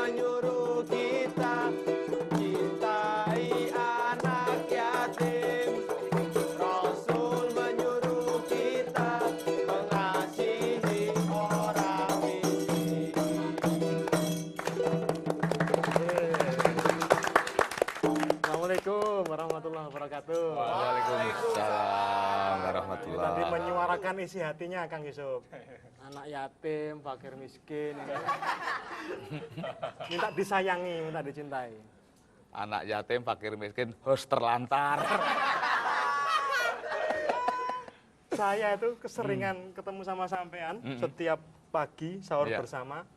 menyuruh kita cintai anak yatim. Rasul menyuruh kita mengasihi orang miskin. Assalamualaikum warahmatullahi wabarakatuh. Waalaikumsalam warahmatullahi. Tadi menyuarakan isi hatinya Kang Yusuf. Anak yatim, fakir miskin. Minta disayangi, minta dicintai. Anak yatim, fakir miskin, host terlantar. Saya itu keseringan ketemu sama sampean setiap pagi sahur Iya. bersama.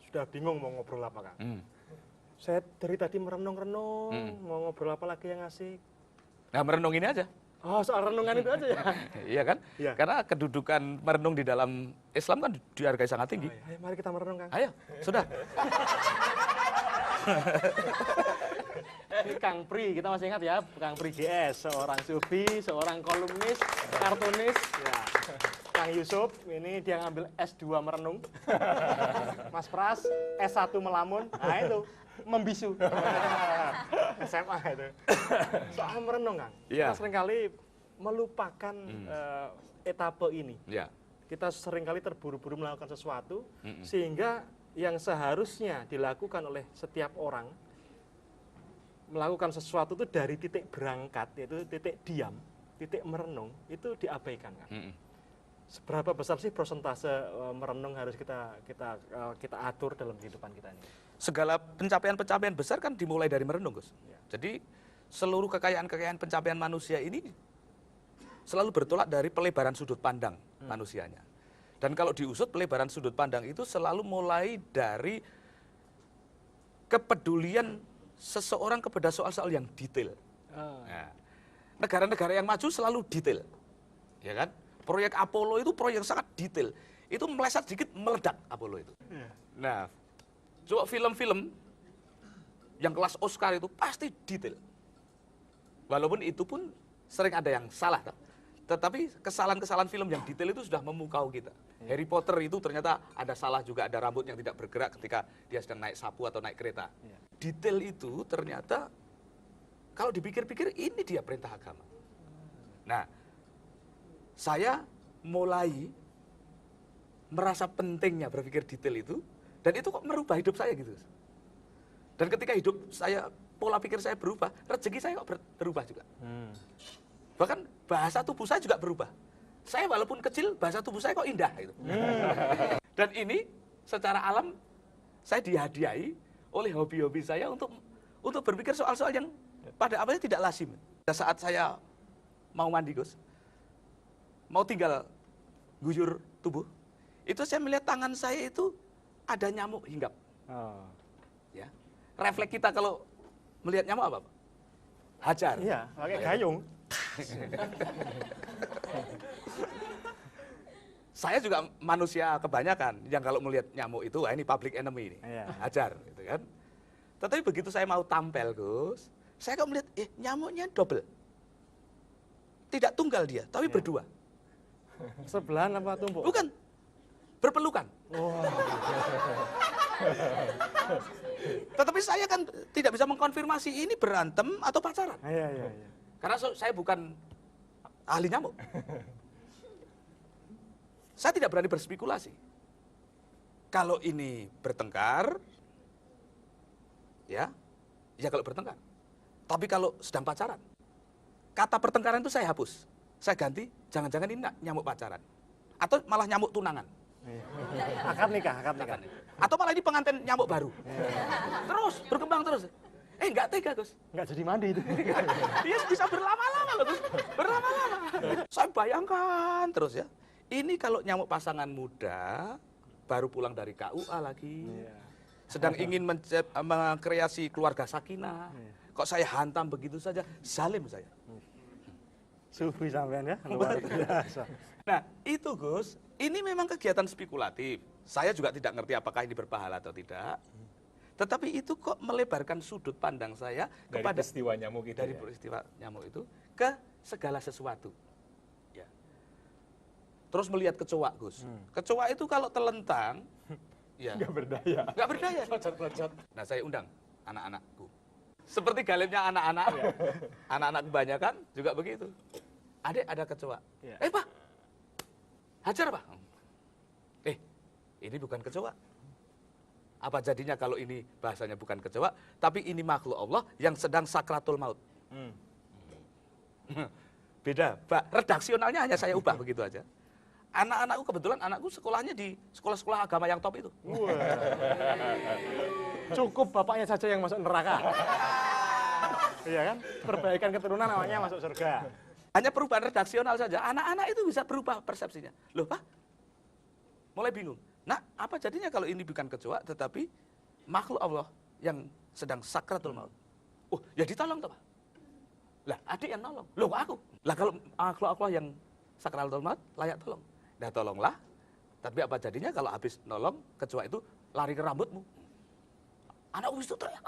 Sudah bingung mau ngobrol apa, Kang. Saya dari tadi merenung-renung, mau ngobrol apa lagi yang asik. Nah, merenung ini aja. Oh, soal renungan itu aja ya? Iya kan? Iya. Karena kedudukan merenung di dalam Islam kan dihargai sangat tinggi. Ayo, mari kita merenung, Kang. Ayo, sudah. Ini Kang Pri, kita masih ingat ya, Kang Pri GS, seorang sufi, seorang kolumnis, kartunis. Ya. Kang Yusuf, ini dia ngambil S2 merenung. Mas Pras, S1 melamun. Nah itu, membisu. SMA itu. Soal merenung, Kang. Iya. Kita seringkali melupakan etape ini. Ya. Kita seringkali terburu-buru melakukan sesuatu, sehingga yang seharusnya dilakukan oleh setiap orang, melakukan sesuatu itu dari titik berangkat, yaitu titik diam, titik merenung, itu diabaikan, kan? Seberapa besar sih persentase merenung harus kita atur dalam kehidupan kita ini? Segala pencapaian-pencapaian besar kan dimulai dari merenung, Gus. Jadi seluruh kekayaan-kekayaan pencapaian manusia ini selalu bertolak dari pelebaran sudut pandang manusianya. Dan kalau diusut, pelebaran sudut pandang itu selalu mulai dari kepedulian seseorang kepada soal-soal yang detail. Nah, negara-negara yang maju selalu detail, ya kan? Proyek Apollo itu proyek yang sangat detail. Itu meleset sedikit meledak Apollo itu. Nah, coba film-film yang kelas Oscar itu pasti detail. Walaupun itu pun sering ada yang salah, tetapi kesalahan-kesalahan film yang detail itu sudah memukau kita. Harry Potter itu ternyata ada salah juga, ada rambut yang tidak bergerak ketika dia sedang naik sapu atau naik kereta. Detail itu ternyata kalau dipikir-pikir ini dia perintah agama. Nah, saya mulai merasa pentingnya berpikir detail itu, dan itu kok merubah hidup saya gitu. Dan ketika hidup saya, pola pikir saya berubah, rezeki saya kok berubah juga. Bahkan bahasa tubuh saya juga berubah. Saya walaupun kecil, bahasa tubuh saya kok indah gitu. Dan ini secara alam saya dihadiahi oleh hobi-hobi saya untuk berpikir soal-soal yang pada awalnya tidak lazim. Pada saat saya mau mandi, Gus, mau tinggal guyur tubuh, itu saya melihat tangan saya itu ada nyamuk hinggap. Ya. Refleks kita kalau melihat nyamuk apa, Pak? Hajar. Iya, pakai gayung. Saya juga manusia kebanyakan yang kalau melihat nyamuk itu, wah ini public enemy ini, hajar, gitu kan. Tetapi begitu saya mau tampil, Gus, saya kok melihat, nyamuknya double. Tidak tunggal dia, tapi berdua. Sebelahan apa tumpuk? Bukan, berpelukan. Tetapi saya kan tidak bisa mengkonfirmasi ini berantem atau pacaran. Iya. Karena saya bukan ahli nyamuk. Saya tidak berani berspekulasi. Kalau ini bertengkar, ya kalau bertengkar. Tapi kalau sedang pacaran, kata pertengkaran itu saya hapus. Saya ganti, jangan-jangan ini nyamuk pacaran. Atau malah nyamuk tunangan. Akad nikah. Atau malah ini pengantin nyamuk baru. Terus, berkembang terus. Enggak tega, Gus. Enggak jadi mandi itu. Dia bisa berlama-lama loh, Gus. Berlama-lama. Saya bayangkan terus ya. Ini kalau nyamuk pasangan muda, baru pulang dari KUA lagi. Sedang ingin mengkreasi keluarga sakinah. Kok saya hantam begitu saja, zalim saya. Sufi sampean ya, luar biasa. Nah, itu Gus, ini memang kegiatan spekulatif. Saya juga tidak ngerti apakah ini berpahala atau tidak. Tetapi itu kok melebarkan sudut pandang saya dari kepada peristiwa nyamuk itu. dari peristiwa nyamuk itu ke segala sesuatu. Ya. Terus melihat kecoa, Gus. Kecoa itu kalau telentang, Ya. Nggak berdaya. Nggak berdaya. Loncat-loncat. Nah, saya undang anak-anakku. Seperti galimnya anak-anak, anak-anak kebanyakan juga begitu. Adik ada kecoa. Ya. Pak, hajar Pak. Ini bukan kecoa. Apa jadinya kalau ini bahasanya bukan kecoa, tapi ini makhluk Allah yang sedang sakratul maut. Beda, Pak. Redaksionalnya hanya saya ubah begitu aja. Anak-anakku kebetulan anakku sekolahnya di sekolah-sekolah agama yang top itu. Wah. Cukup bapaknya saja yang masuk neraka. Iya kan? Perbaikan keturunan namanya masuk surga. Hanya perubahan redaksional saja. Anak-anak itu bisa berubah persepsinya. Loh Pak, mulai bingung. Nah, apa jadinya kalau ini bukan kecoa, tetapi makhluk Allah yang sedang sakratul maut? Oh, ya ditolong toh Pak. Lah, adik yang nolong. Loh, kok aku? Lah, kalau makhluk Allah yang sakratul maut, layak tolong. Nah, tolonglah. Tapi apa jadinya kalau habis nolong, kecoa itu lari ke rambutmu? Anakku itu teriak.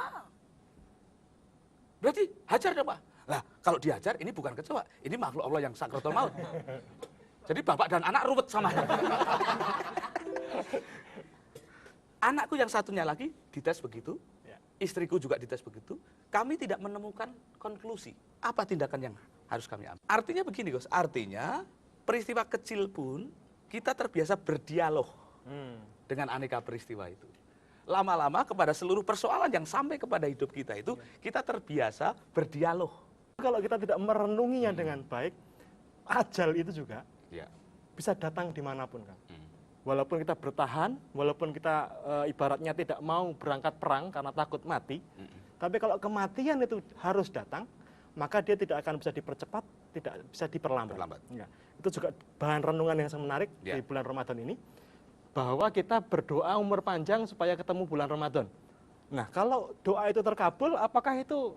Berarti hajar dong Pak. Lah, kalau dihajar, ini bukan kecoa. Ini makhluk Allah yang sakratul maut. Jadi bapak dan anak ruwet sama. Anakku yang satunya lagi dites begitu, istriku juga dites begitu. Kami tidak menemukan konklusi. Apa tindakan yang harus kami ambil? Artinya begini, Gus. Artinya peristiwa kecil pun kita terbiasa berdialog dengan aneka peristiwa itu. Lama-lama kepada seluruh persoalan yang sampai kepada hidup kita itu, kita terbiasa berdialog. Kalau kita tidak merenunginya dengan baik, ajal itu juga Ya. bisa datang dimanapun, Kang. Walaupun kita bertahan, walaupun kita ibaratnya tidak mau berangkat perang karena takut mati, tapi kalau kematian itu harus datang, maka dia tidak akan bisa dipercepat, tidak bisa diperlambat. Ya. Itu juga bahan renungan yang sangat menarik di bulan Ramadan ini, bahwa kita berdoa umur panjang supaya ketemu bulan Ramadan. Nah, kalau doa itu terkabul, apakah itu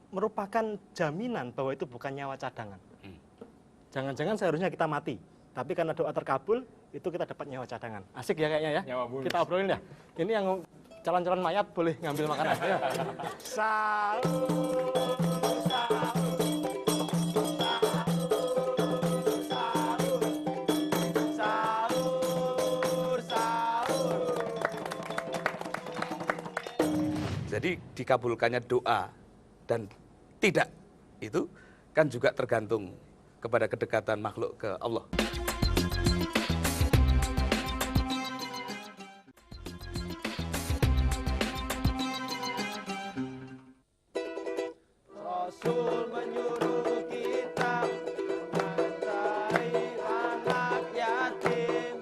merupakan jaminan bahwa itu bukan nyawa cadangan? Jangan-jangan seharusnya kita mati, tapi karena doa terkabul, itu kita dapat nyawa cadangan. Asik ya kayaknya ya? Nyawa bonus. Kita obrolin ya. Ini yang calon-calon mayat boleh ngambil makanan. Ayo. Jadi dikabulkannya doa dan tidak itu kan juga tergantung kepada kedekatan makhluk ke Allah. Rasul menyuruh kita mencintai anak yatim.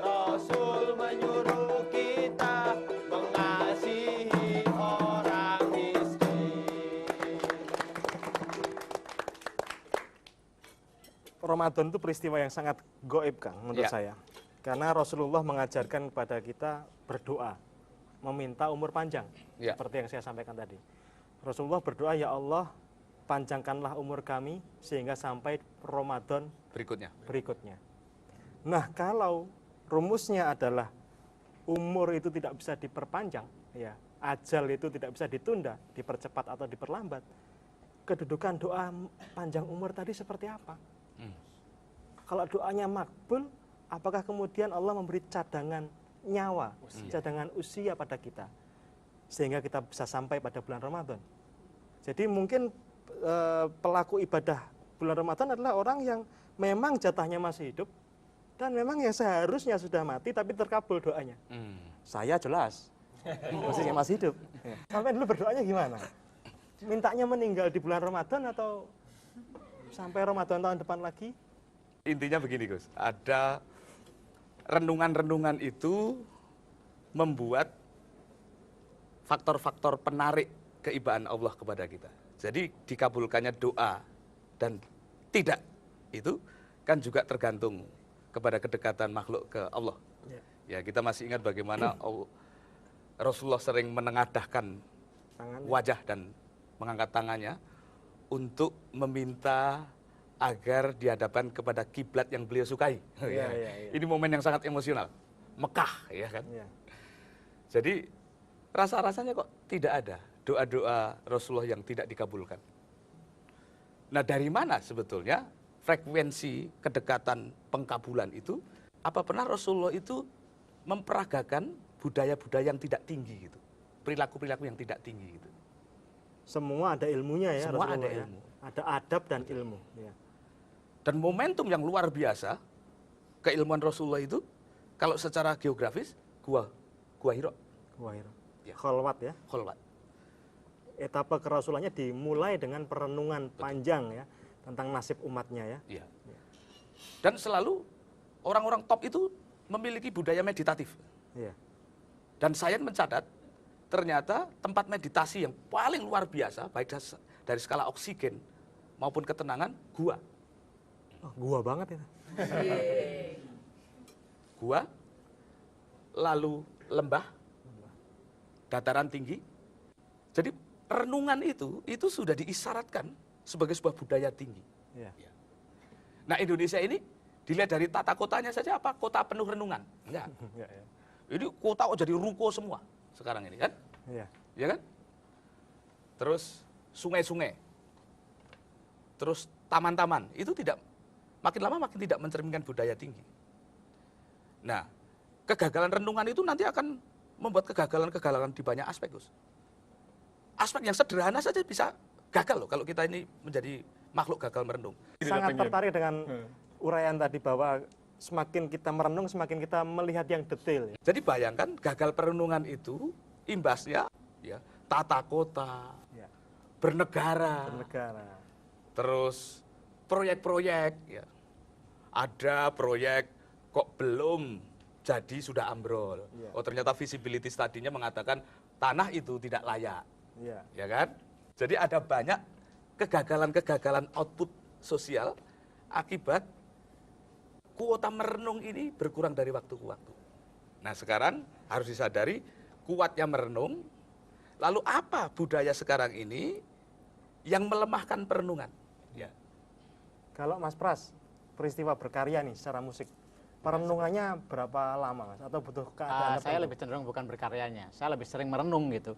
Rasul menyuruh kita mengasihi orang miskin. Ramadan itu peristiwa yang sangat goib, Kang, menurut Ya. saya. Karena Rasulullah mengajarkan kepada kita berdoa, meminta umur panjang, Ya. seperti yang saya sampaikan tadi. Rasulullah berdoa, ya Allah, panjangkanlah umur kami sehingga sampai Ramadan berikutnya. Nah, kalau rumusnya adalah umur itu tidak bisa diperpanjang, ya, ajal itu tidak bisa ditunda, dipercepat atau diperlambat. Kedudukan doa panjang umur tadi seperti apa? Kalau doanya makbul, apakah kemudian Allah memberi cadangan nyawa, cadangan usia pada kita, sehingga kita bisa sampai pada bulan Ramadan? Jadi mungkin pelaku ibadah bulan Ramadan adalah orang yang memang jatahnya masih hidup, dan memang yang seharusnya sudah mati, tapi terkabul doanya. Saya jelas, posisinya masih hidup. Sampai dulu berdoanya gimana? Mintanya meninggal di bulan Ramadan atau sampai Ramadan tahun depan lagi? Intinya begini Gus, ada renungan-renungan itu membuat faktor-faktor penarik keibaan Allah kepada kita. Jadi dikabulkannya doa dan tidak itu kan juga tergantung kepada kedekatan makhluk ke Allah. Ya, kita masih ingat bagaimana Rasulullah sering menengadahkan wajah dan mengangkat tangannya untuk meminta agar dihadapkan kepada kiblat yang beliau sukai. Ini momen yang sangat emosional. Mekah, ya kan? Jadi rasa-rasanya kok tidak ada doa-doa Rasulullah yang tidak dikabulkan. Nah, dari mana sebetulnya frekuensi kedekatan pengkabulan itu? Apa pernah Rasulullah itu memperagakan budaya-budaya yang tidak tinggi gitu. Perilaku-perilaku yang tidak tinggi gitu. Semua ada ilmunya ya. Semua Rasulullah ada ya. ilmu. Ada adab dan ilmu. Ya. Dan momentum yang luar biasa, keilmuan Rasulullah itu, kalau secara geografis, Gua Hira, Gua Hira. Ya. Kholwat ya. Kholwat. Etapa kerasulannya dimulai dengan perenungan panjang ya tentang nasib umatnya ya. Iya. Dan selalu orang-orang top itu memiliki budaya meditatif. Iya. Dan saya mencatat, ternyata tempat meditasi yang paling luar biasa, baik dari skala oksigen maupun ketenangan, gua. Oh, gua banget itu. Gua, lalu lembah, dataran tinggi. Jadi renungan itu sudah diisyaratkan sebagai sebuah budaya tinggi. Iya. Nah, Indonesia ini dilihat dari tata kotanya saja apa? Kota penuh renungan. Enggak. Iya, iya. Ini kota jadi ruko semua sekarang ini kan? Iya. Ya kan? Terus sungai-sungai. Terus taman-taman. Itu tidak, makin lama makin tidak mencerminkan budaya tinggi. Nah, kegagalan renungan itu nanti akan membuat kegagalan-kegagalan di banyak aspek, Gus. Aspek yang sederhana saja bisa gagal loh kalau kita ini menjadi makhluk gagal merenung. Sangat tertarik dengan uraian tadi bahwa semakin kita merenung, semakin kita melihat yang detail. Ya. Jadi bayangkan gagal perenungan itu imbasnya ya tata kota, Ya. bernegara, terus proyek-proyek ya. Ada proyek kok belum jadi sudah ambrol. Ya. Oh ternyata visibility study-nya mengatakan tanah itu tidak layak. Ya. Ya kan? Jadi ada banyak kegagalan-kegagalan output sosial akibat kuota merenung ini berkurang dari waktu ke waktu. Nah sekarang harus disadari kuatnya merenung, lalu apa budaya sekarang ini yang melemahkan perenungan? Ya. Kalau Mas Pras, peristiwa berkarya nih secara musik, perenungannya berapa lama Mas? Atau butuh keadaan Saya lebih cenderung bukan berkaryanya, saya lebih sering merenung gitu.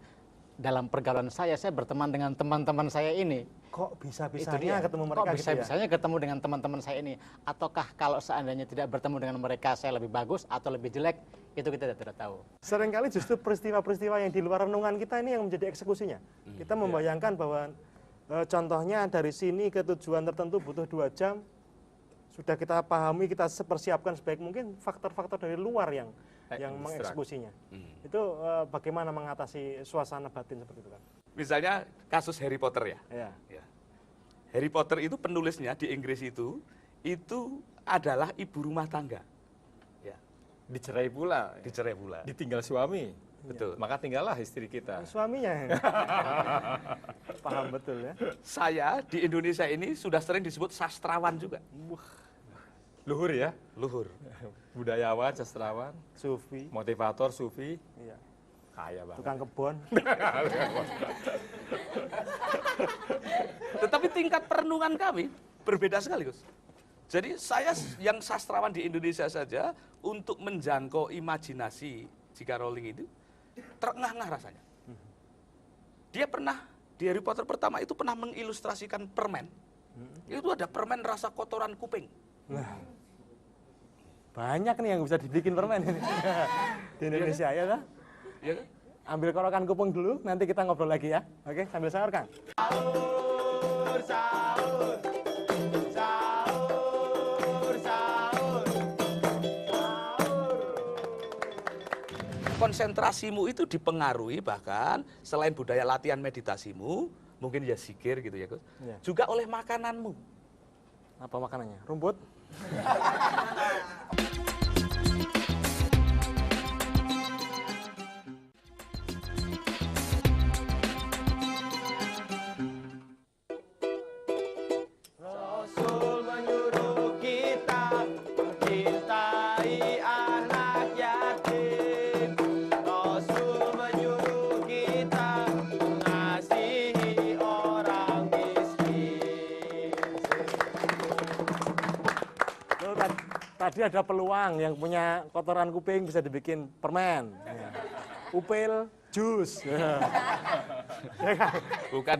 Dalam pergaulan saya berteman dengan teman-teman saya ini. Kok Itu bisa-bisanya dia. ketemu mereka Kok gitu ya? bisa-bisanya ketemu dengan teman-teman saya ini? Ataukah kalau seandainya tidak bertemu dengan mereka saya lebih bagus atau lebih jelek? Itu kita tidak tahu. Seringkali justru peristiwa-peristiwa yang di luar renungan kita ini yang menjadi eksekusinya. Kita membayangkan bahwa contohnya dari sini ke tujuan tertentu butuh 2 jam. Sudah kita pahami, kita persiapkan sebaik mungkin, faktor-faktor dari luar yang mengeksekusinya. Itu bagaimana mengatasi suasana batin seperti itu kan? Misalnya kasus Harry Potter ya. Ya. Ya. Harry Potter itu penulisnya di Inggris itu adalah ibu rumah tangga. Ya. Dicerai pula, Dicerai pula. ditinggal suami. Betul. Maka tinggallah istri kita. Suaminya yang paham betul ya. Saya di Indonesia ini sudah sering disebut sastrawan juga. Luhur ya, Luhur. budayawan, sastrawan, Sufi, motivator, sufi, iya. kaya banget. Tukang kebon. Tetapi tingkat perenungan kami berbeda sekali, Gus. Jadi saya yang sastrawan di Indonesia saja untuk menjangkau imajinasi J.K. Rowling itu terengah-engah rasanya. Dia pernah di Harry Potter pertama itu pernah mengilustrasikan permen. Itu ada permen rasa kotoran kuping. Nah, banyak nih yang bisa dibikin permen ini di Indonesia ya kan? Ya kan? Ambil korokan kuping dulu, nanti kita ngobrol lagi ya. Oke, sambil sahur Kang. Sahur, sahur, sahur, sahur, sahur. Konsentrasimu itu dipengaruhi bahkan selain budaya latihan meditasimu, mungkin ya zikir gitu ya Gus, Ya. juga oleh makananmu. Apa makanannya? Rumput? Rasul menyuruh kita mencintai anak yatim. Rasul menyuruh kita mengasihi orang miskin. Loh, tadi ada peluang yang punya kotoran kuping bisa dibikin permen. Ya. Upil, jus. Ya.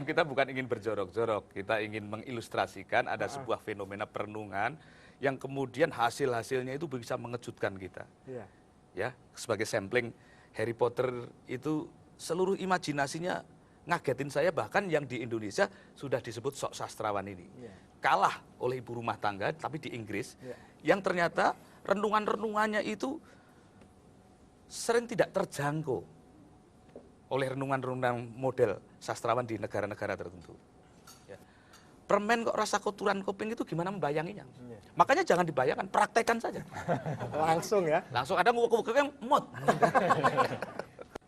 Kita bukan ingin berjorok-jorok, kita ingin mengilustrasikan ada sebuah fenomena perenungan yang kemudian hasil-hasilnya itu bisa mengejutkan kita. Ya. ya, sebagai sampling Harry Potter itu seluruh imajinasinya ngagetin saya, bahkan yang di Indonesia sudah disebut sok sastrawan ini. Kalah oleh ibu rumah tangga, tapi di Inggris, yang ternyata renungan-renungannya itu sering tidak terjangkau oleh renungan-renungan model sastrawan di negara-negara tertentu. Ya. Permen kok rasa kotoran kuping itu gimana membayanginya? Makanya jangan dibayangkan, praktekkan saja. Langsung ya. Langsung ada ngukuk-ngukuk yang mot.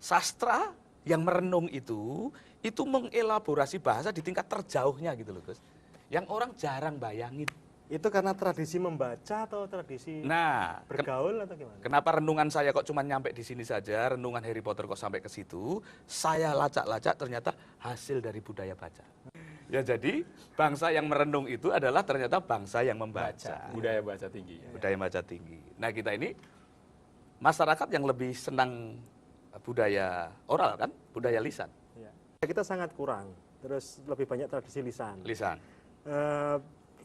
Sastra yang merenung itu mengelaborasi bahasa di tingkat terjauhnya gitu loh, Gus. Yang orang jarang bayangin. Itu karena tradisi membaca atau tradisi bergaul atau gimana? Kenapa renungan saya kok cuma nyampe di sini saja, renungan Harry Potter kok sampai ke situ? Saya lacak-lacak ternyata hasil dari budaya baca. Ya jadi bangsa yang merenung itu adalah ternyata bangsa yang membaca. Budaya baca tinggi. Budaya baca tinggi. Nah kita ini masyarakat yang lebih senang budaya oral kan, budaya lisan. Kita sangat kurang, terus lebih banyak tradisi lisan. Lisan.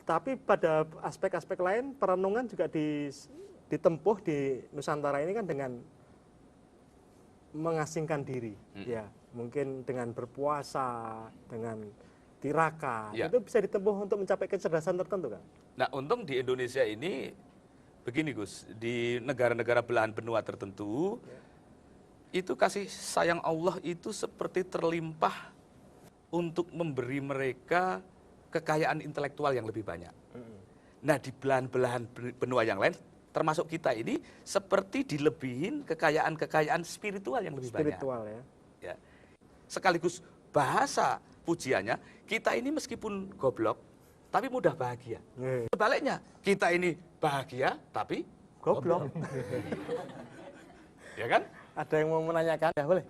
Tapi pada aspek-aspek lain perenungan juga ditempuh di Nusantara ini kan dengan mengasingkan diri, ya mungkin dengan berpuasa, dengan tirakat, itu bisa ditempuh untuk mencapai kecerdasan tertentu kan? Nah untung di Indonesia ini begini Gus, di negara-negara belahan benua tertentu itu kasih sayang Allah itu seperti terlimpah untuk memberi mereka kekayaan intelektual yang lebih banyak. Nah di belahan-belahan benua yang lain, termasuk kita ini, seperti dilebihin kekayaan-kekayaan spiritual yang lebih banyak. Spiritual ya. Sekaligus bahasa pujiannya, kita ini meskipun goblok, tapi mudah bahagia. Sebaliknya, kita ini bahagia, tapi goblok. Ya kan? Ada yang mau menanyakan? Ya boleh.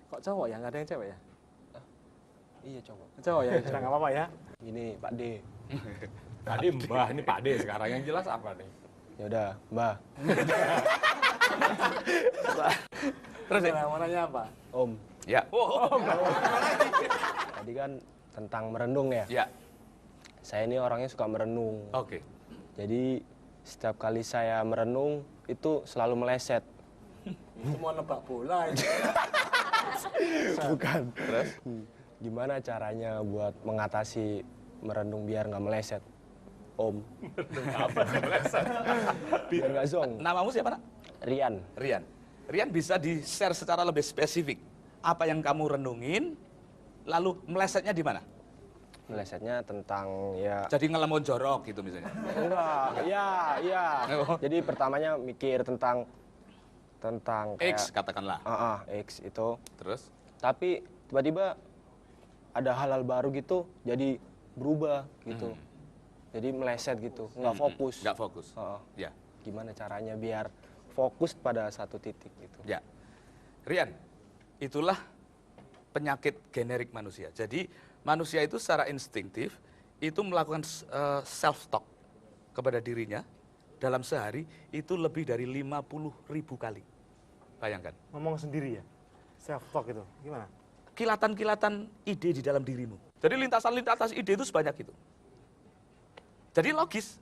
Kok cowok ya? Nggak ada yang cewek ya? Iya cowok. Cowok ya? Sudah nggak apa-apa ya? Ini Pak D. Tadi Mbah, ini Pak D sekarang. Yang jelas apa nih? Ya udah, Mbah. Terus ya, mau nanya apa? Om. Ya. Tadi kan tentang merenung ya. Ya. Saya ini orangnya suka merenung. Oke. Jadi setiap kali saya merenung itu selalu meleset. Semua nebak bola ini. Bukan. Terus? Gimana caranya buat mengatasi merenung biar nggak meleset, Om? Apa meleset? Biar nggak zong. Namamu siapa, Nak? Rian. Rian. Rian bisa di-share secara lebih spesifik. Apa yang kamu renungin, lalu melesetnya di mana? Melesetnya tentang ya... Jadi ngelemon jorok gitu misalnya? Enggak, iya. Oh. Jadi pertamanya mikir tentang kayak... X katakanlah. X itu. Terus? Tapi tiba-tiba ada hal-hal baru gitu, jadi berubah gitu. Jadi meleset gitu, nggak fokus. Nggak fokus. Ya. Gimana caranya biar fokus pada satu titik gitu. Ya. Rian, itulah penyakit generik manusia. Jadi manusia itu secara instinktif itu melakukan self-talk kepada dirinya dalam sehari itu lebih dari 50.000 kali. Bayangkan. Ngomong sendiri ya? Self-talk itu, gimana? Kilatan-kilatan ide di dalam dirimu. Jadi lintasan-lintasan ide itu sebanyak itu. Jadi logis.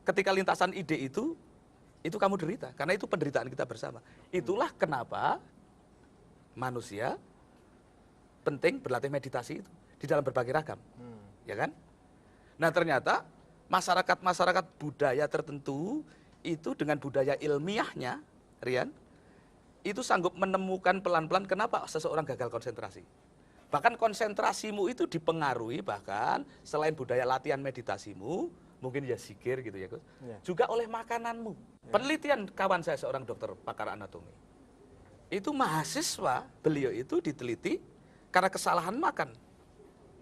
Ketika lintasan ide itu kamu derita. Karena itu penderitaan kita bersama. Itulah kenapa manusia penting berlatih meditasi itu. Di dalam berbagai ragam. Ya kan? Nah ternyata masyarakat-masyarakat budaya tertentu itu dengan budaya ilmiahnya, Rian, itu sanggup menemukan pelan-pelan kenapa seseorang gagal konsentrasi. Bahkan konsentrasimu itu dipengaruhi bahkan selain budaya latihan meditasimu, mungkin ya zikir gitu ya Gus, juga oleh makananmu. Penelitian kawan saya seorang dokter pakar anatomi, itu mahasiswa beliau itu diteliti karena kesalahan makan.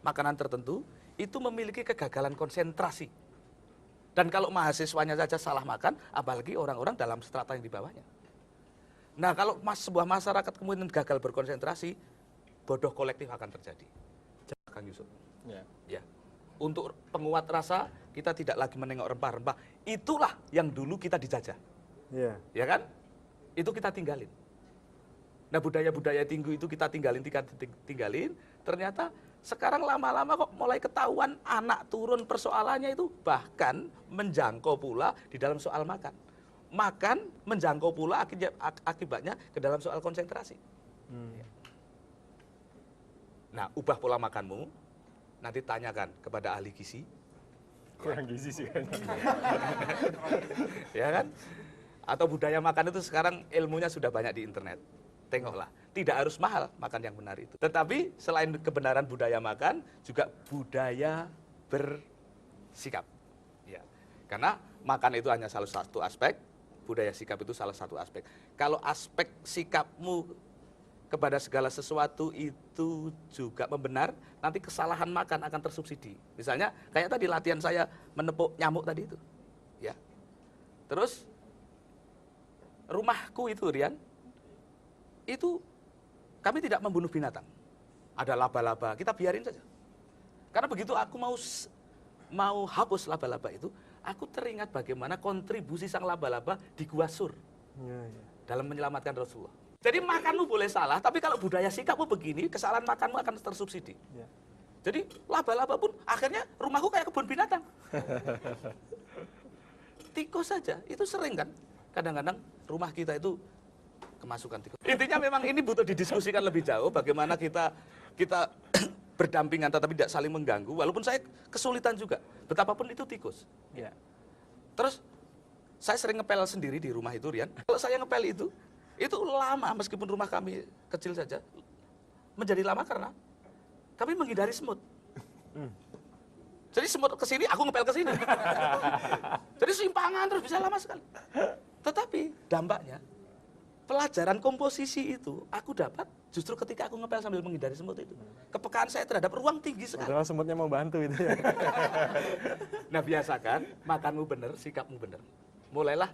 Makanan tertentu itu memiliki kegagalan konsentrasi. Dan kalau mahasiswanya saja salah makan, apalagi orang-orang dalam strata yang di bawahnya. Nah kalau sebuah masyarakat kemudian gagal berkonsentrasi, bodoh kolektif akan terjadi. Kang Yusuf. Ya. Untuk penguat rasa, kita tidak lagi menengok rempah-rempah. Itulah yang dulu kita dijajah. Ya kan? Itu kita tinggalin. Nah budaya-budaya tinggi itu kita tinggalin, ternyata sekarang lama-lama kok mulai ketahuan anak turun persoalannya itu bahkan menjangkau pula di dalam soal makan. makan menjangkau pula akibatnya ke dalam soal konsentrasi. Nah, ubah pola makanmu, nanti tanyakan kepada ahli gizi. Kurang gizi sih kayaknya. Ya kan? Atau budaya makan itu sekarang ilmunya sudah banyak di internet. Tengoklah, tidak harus mahal makan yang benar itu. Tetapi selain kebenaran budaya makan, juga budaya bersikap. Ya. Karena makan itu hanya salah satu aspek, budaya sikap itu salah satu aspek. Kalau aspek sikapmu kepada segala sesuatu itu juga membenar, nanti kesalahan makan akan tersubsidi. Misalnya kayak tadi latihan saya menepuk nyamuk tadi itu. Ya. Terus rumahku itu, Rian, itu kami tidak membunuh binatang. Ada laba-laba, kita biarin saja. Karena begitu aku mau hapus laba-laba itu, aku teringat bagaimana kontribusi sang laba-laba di Gua Sur dalam menyelamatkan Rasulullah. Jadi makanmu boleh salah, tapi kalau budaya sikapmu begini, kesalahan makanmu akan tersubsidi. Jadi laba-laba pun akhirnya rumahku kayak kebun binatang. Tikus saja, itu sering kan. Kadang-kadang rumah kita itu kemasukan tikus. Intinya memang ini butuh didiskusikan lebih jauh bagaimana kita berdampingan tetapi tidak saling mengganggu. Walaupun saya kesulitan juga, betapapun itu tikus. Ya. Terus saya sering ngepel sendiri di rumah itu, Rian. Kalau saya ngepel itu lama meskipun rumah kami kecil saja. Menjadi lama karena kami menghindari semut. Jadi semut ke sini, aku ngepel ke sini. Jadi simpangan terus bisa lama sekali. Tetapi dampaknya pelajaran komposisi itu aku dapat justru ketika aku ngepel sambil menghindari semut itu. Kepekaan saya terhadap ruang tinggi sekali. Padahal semutnya mau bantu itu ya. Nah, biasakan makanmu benar, sikapmu benar. Mulailah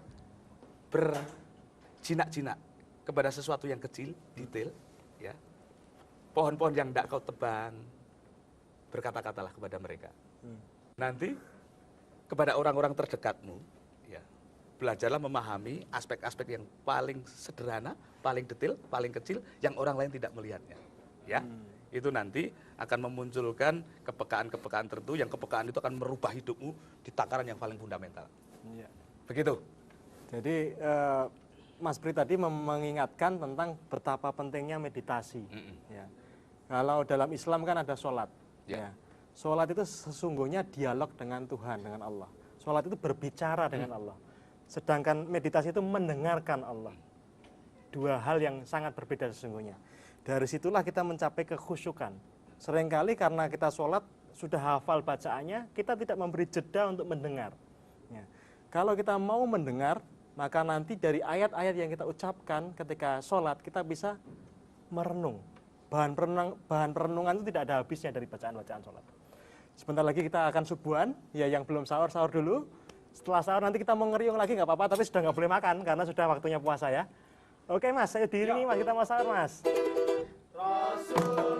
berjinak-jinak kepada sesuatu yang kecil, detail, ya. Pohon-pohon yang tidak kau tebang, berkata-katalah kepada mereka. Nanti kepada orang-orang terdekatmu, ya, belajarlah memahami aspek-aspek yang paling sederhana, paling detail, paling kecil, yang orang lain tidak melihatnya. Ya, itu nanti akan memunculkan kepekaan-kepekaan tertentu, yang kepekaan itu akan merubah hidupmu di takaran yang paling fundamental. Ya. Begitu. Jadi Mas Pri tadi mengingatkan tentang betapa pentingnya meditasi. Ya. Kalau dalam Islam kan ada sholat. Ya. Sholat itu sesungguhnya dialog dengan Tuhan, dengan Allah. Sholat itu berbicara dengan Allah. Sedangkan meditasi itu mendengarkan Allah. Dua hal yang sangat berbeda sesungguhnya. Dari situlah kita mencapai kekhusyukan. Seringkali karena kita sholat, sudah hafal bacaannya, kita tidak memberi jeda untuk mendengar. Ya. Kalau kita mau mendengar, maka nanti dari ayat-ayat yang kita ucapkan ketika sholat, kita bisa merenung. Bahan perenungan itu tidak ada habisnya dari bacaan-bacaan sholat. Sebentar lagi kita akan subuhan, ya yang belum sahur, sahur dulu. Setelah sahur nanti kita mau ngeriung lagi nggak apa-apa, tapi sudah nggak boleh makan karena sudah waktunya puasa ya. Oke Mas, saya diri nih Mas, kita mau sahur Mas. Rasul